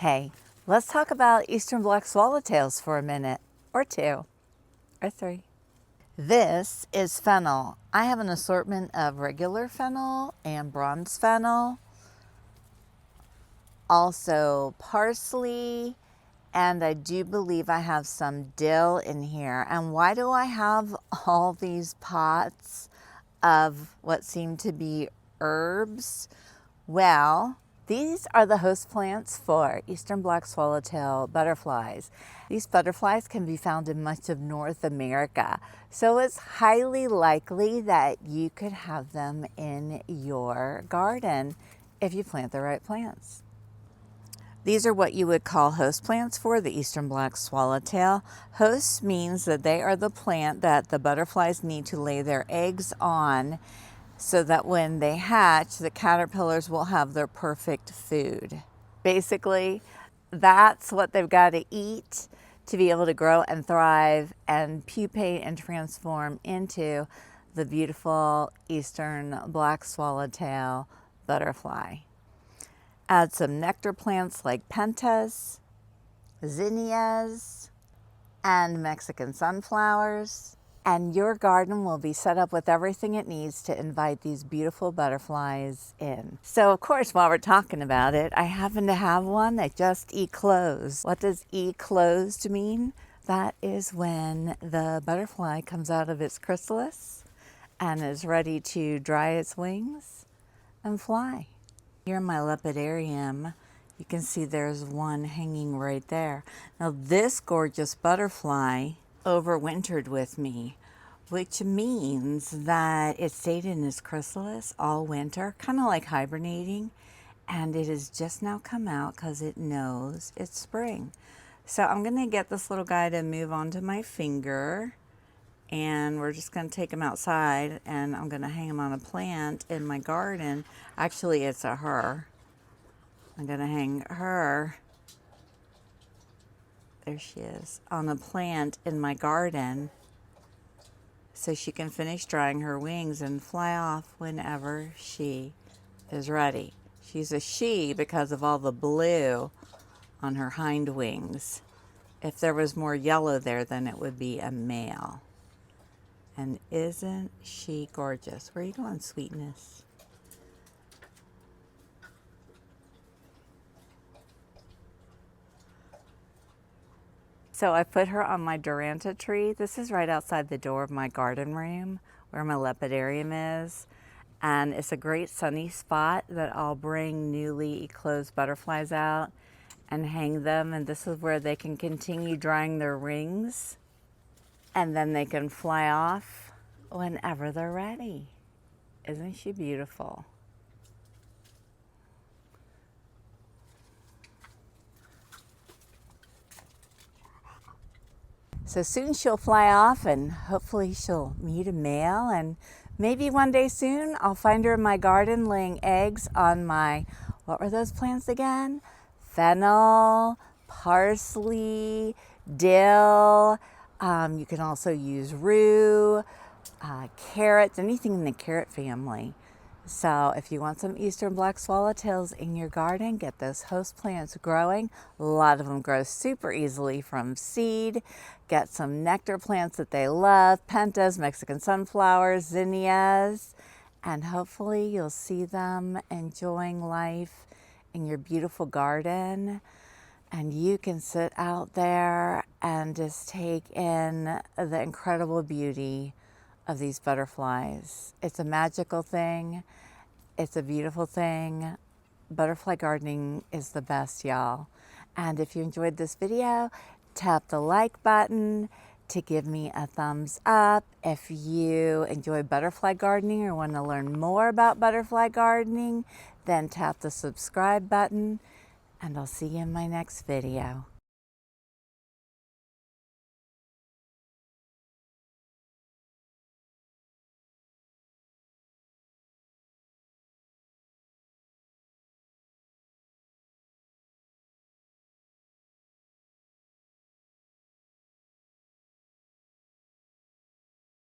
Hey, let's talk about Eastern Black Swallowtails for a minute, or two, or three. This is fennel. I have an assortment of regular fennel and bronze fennel, also parsley, and I do believe I have some dill in here. And why do I have all these pots of what seem to be herbs? Well, these are the host plants for Eastern Black Swallowtail butterflies. These butterflies can be found in much of North America, so it's highly likely that you could have them in your garden if you plant the right plants. These are what you would call host plants for the Eastern Black Swallowtail. Host means that they are the plant that the butterflies need to lay their eggs on, so that when they hatch, the caterpillars will have their perfect food. Basically, that's what they've got to eat to be able to grow and thrive and pupate and transform into the beautiful Eastern Black Swallowtail butterfly. Add some nectar plants like Pentas, Zinnias, and Mexican sunflowers, and your garden will be set up with everything it needs to invite these beautiful butterflies in. So of course, while we're talking about it, I happen to have one that just eclosed. What does eclosed mean? That is when the butterfly comes out of its chrysalis and is ready to dry its wings and fly. Here in my lepidarium, you can see there's one hanging right there. Now this gorgeous butterfly overwintered with me, which means that it stayed in its chrysalis all winter, kind of like hibernating, and it has just now come out because it knows it's spring. So I'm going to get this little guy to move onto my finger, and we're just going to take him outside, and I'm going to hang him on a plant in my garden. Actually, it's a her. I'm going to hang her, there she is, on a plant in my garden so she can finish drying her wings and fly off whenever she is ready. She's a she because of all the blue on her hind wings. If there was more yellow there, then it would be a male. And isn't she gorgeous? Where are you going, sweetness? So I put her on my Duranta tree. This is right outside the door of my garden room where my lepidarium is. And it's a great sunny spot that I'll bring newly eclosed butterflies out and hang them. And this is where they can continue drying their wings. And then they can fly off whenever they're ready. Isn't she beautiful? So soon she'll fly off and hopefully she'll meet a male, and maybe one day soon I'll find her in my garden laying eggs on my, what were those plants again? Fennel, parsley, dill. You can also use rue, carrots, anything in the carrot family. So if you want some Eastern Black Swallowtails in your garden, get those host plants growing. A lot of them grow super easily from seed. Get some nectar plants that they love, pentas, Mexican sunflowers, zinnias, and hopefully you'll see them enjoying life in your beautiful garden. And you can sit out there and just take in the incredible beauty of these butterflies. It's a magical thing. It's a beautiful thing. Butterfly gardening is the best, y'all. And if you enjoyed this video, tap the like button to give me a thumbs up. If you enjoy butterfly gardening or want to learn more about butterfly gardening, then tap the subscribe button, and I'll see you in my next video.